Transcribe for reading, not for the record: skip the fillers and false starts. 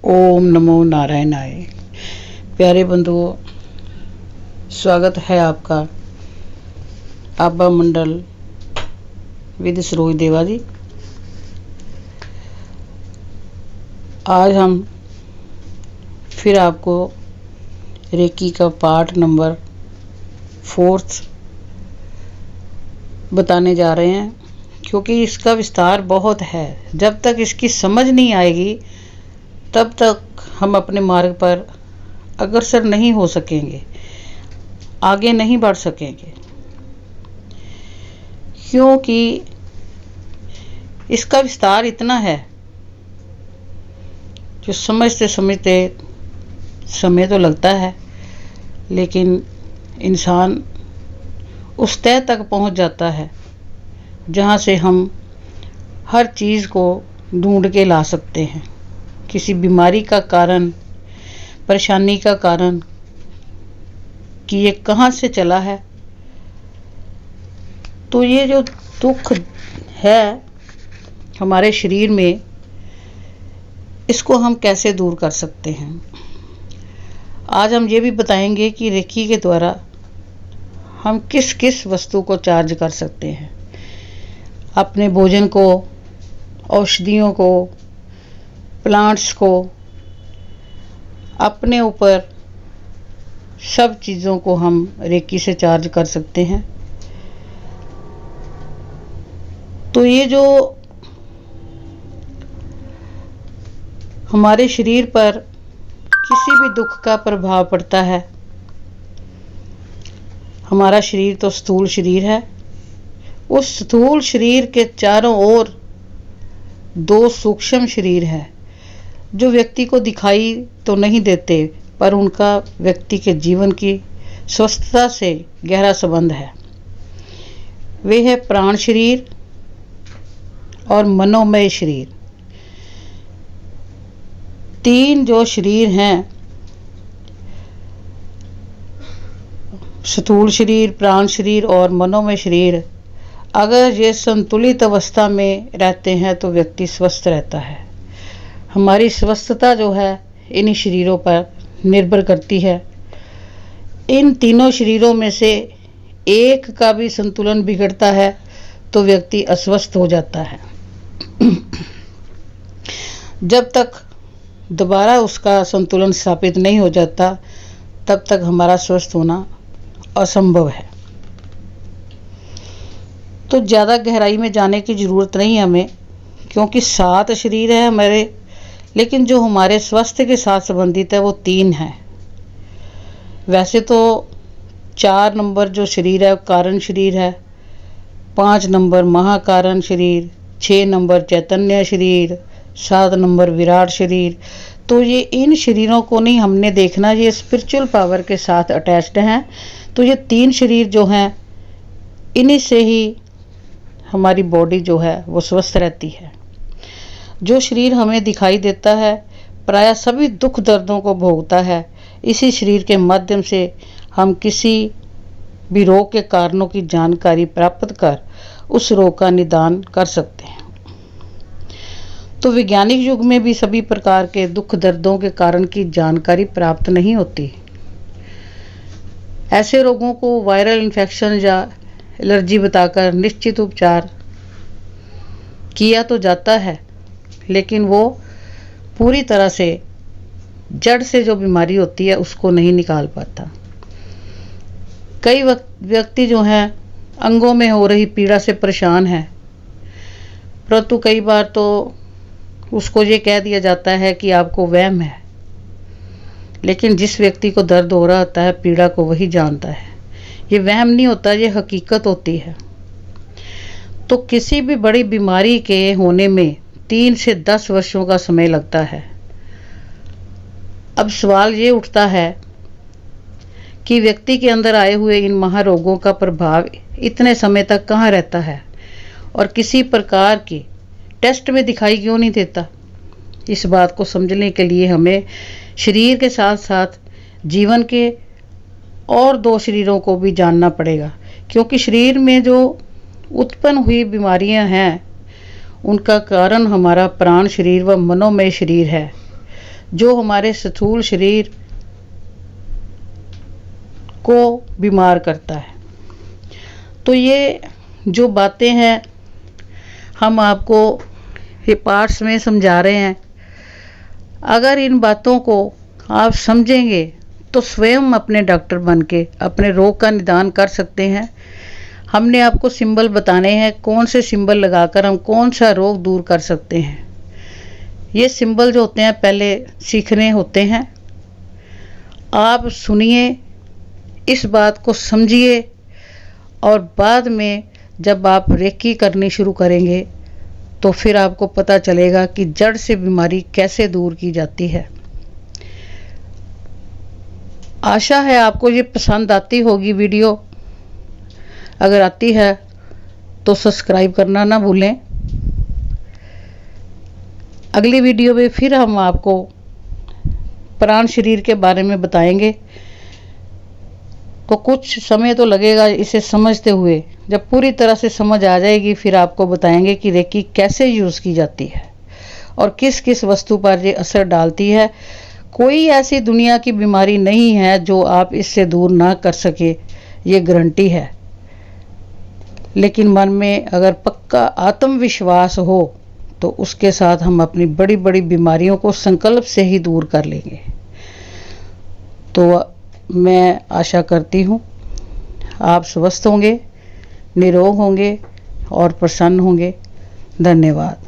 ओम नमो नारायणाय। प्यारे बंधुओं, स्वागत है आपका आभा मंडल विद सरोज देवा जी। आज हम फिर आपको रेकी का पार्ट नंबर 4 बताने जा रहे हैं, क्योंकि इसका विस्तार बहुत है। जब तक इसकी समझ नहीं आएगी तब तक हम अपने मार्ग पर अग्रसर नहीं हो सकेंगे, आगे नहीं बढ़ सकेंगे, क्योंकि इसका विस्तार इतना है जो समझते समझते समय तो लगता है, लेकिन इंसान उस तय तक पहुंच जाता है जहां से हम हर चीज़ को ढूंढ के ला सकते हैं। किसी बीमारी का कारण, परेशानी का कारण कि ये कहाँ से चला है, तो ये जो दुख है हमारे शरीर में, इसको हम कैसे दूर कर सकते हैं। आज हम ये भी बताएंगे कि रेकी के द्वारा हम किस किस वस्तु को चार्ज कर सकते हैं। अपने भोजन को, औषधियों को, प्लांट्स को, अपने ऊपर सब चीज़ों को हम रेकी से चार्ज कर सकते हैं। तो ये जो हमारे शरीर पर किसी भी दुख का प्रभाव पड़ता है, हमारा शरीर तो स्थूल शरीर है। उस स्थूल शरीर के चारों ओर 2 सूक्ष्म शरीर है जो व्यक्ति को दिखाई तो नहीं देते, पर उनका व्यक्ति के जीवन की स्वस्थता से गहरा संबंध है। वे है प्राण शरीर और मनोमय शरीर। 3 जो शरीर हैं, स्थूल शरीर, प्राण शरीर और मनोमय शरीर, अगर ये संतुलित अवस्था में रहते हैं तो व्यक्ति स्वस्थ रहता है। हमारी स्वस्थता जो है इन्हीं शरीरों पर निर्भर करती है। इन तीनों शरीरों में से एक का भी संतुलन बिगड़ता है तो व्यक्ति अस्वस्थ हो जाता है। जब तक दोबारा उसका संतुलन स्थापित नहीं हो जाता, तब तक हमारा स्वस्थ होना असंभव है। तो ज़्यादा गहराई में जाने की ज़रूरत नहीं हमें, क्योंकि 7 शरीर है हमारे, लेकिन जो हमारे स्वास्थ्य के साथ संबंधित है वो 3 है। वैसे तो 4 नंबर जो शरीर है कारण शरीर है, 5 नंबर महाकारण शरीर, 6 नंबर चैतन्य शरीर, 7 नंबर विराट शरीर। तो ये इन शरीरों को नहीं हमने देखना, ये स्पिरिचुअल पावर के साथ अटैच्ड हैं। तो ये 3 शरीर जो हैं, इन्हीं से ही हमारी बॉडी जो है वो स्वस्थ रहती है। जो शरीर हमें दिखाई देता है प्रायः सभी दुख दर्दों को भोगता है। इसी शरीर के माध्यम से हम किसी भी रोग के कारणों की जानकारी प्राप्त कर उस रोग का निदान कर सकते हैं। तो वैज्ञानिक युग में भी सभी प्रकार के दुख दर्दों के कारण की जानकारी प्राप्त नहीं होती। ऐसे रोगों को वायरल इन्फेक्शन या एलर्जी बताकर निश्चित उपचार किया तो जाता है, लेकिन वो पूरी तरह से जड़ से जो बीमारी होती है उसको नहीं निकाल पाता। कई व्यक्ति जो हैं अंगों में हो रही पीड़ा से परेशान हैं, परंतु कई बार तो उसको ये कह दिया जाता है कि आपको वहम है, लेकिन जिस व्यक्ति को दर्द हो रहा होता है, पीड़ा को वही जानता है। ये वहम नहीं होता, ये हकीकत होती है। तो किसी भी बड़ी बीमारी के होने में 3 से 10 वर्षों का समय लगता है। अब सवाल ये उठता है कि व्यक्ति के अंदर आए हुए इन महारोगों का प्रभाव इतने समय तक कहाँ रहता है और किसी प्रकार की टेस्ट में दिखाई क्यों नहीं देता। इस बात को समझने के लिए हमें शरीर के साथ साथ जीवन के और 2 शरीरों को भी जानना पड़ेगा, क्योंकि शरीर में जो उत्पन्न हुई बीमारियां हैं उनका कारण हमारा प्राण शरीर व मनोमय शरीर है। जो हमारे स्थूल शरीर को बीमार करता है। तो ये जो बातें हैं हम आपको ये पार्ट्स में समझा रहे हैं। अगर इन बातों को आप समझेंगे तो स्वयं अपने डॉक्टर बन के अपने रोग का निदान कर सकते हैं। हमने आपको सिंबल बताने हैं, कौन से सिंबल लगाकर हम कौन सा रोग दूर कर सकते हैं। ये सिंबल जो होते हैं पहले सीखने होते हैं। आप सुनिए, इस बात को समझिए और बाद में जब आप रेकी करनी शुरू करेंगे तो फिर आपको पता चलेगा कि जड़ से बीमारी कैसे दूर की जाती है। आशा है आपको ये पसंद आती होगी वीडियो। अगर आती है तो सब्सक्राइब करना ना भूलें। अगली वीडियो में फिर हम आपको प्राण शरीर के बारे में बताएंगे। तो कुछ समय तो लगेगा इसे समझते हुए। जब पूरी तरह से समझ आ जाएगी फिर आपको बताएंगे कि रेकी कैसे यूज़ की जाती है और किस किस वस्तु पर ये असर डालती है। कोई ऐसी दुनिया की बीमारी नहीं है जो आप इससे दूर ना कर सके, ये गारंटी है। लेकिन मन में अगर पक्का आत्मविश्वास हो तो उसके साथ हम अपनी बड़ी बड़ी बीमारियों को संकल्प से ही दूर कर लेंगे। तो मैं आशा करती हूँ आप स्वस्थ होंगे, निरोग होंगे और प्रसन्न होंगे। धन्यवाद।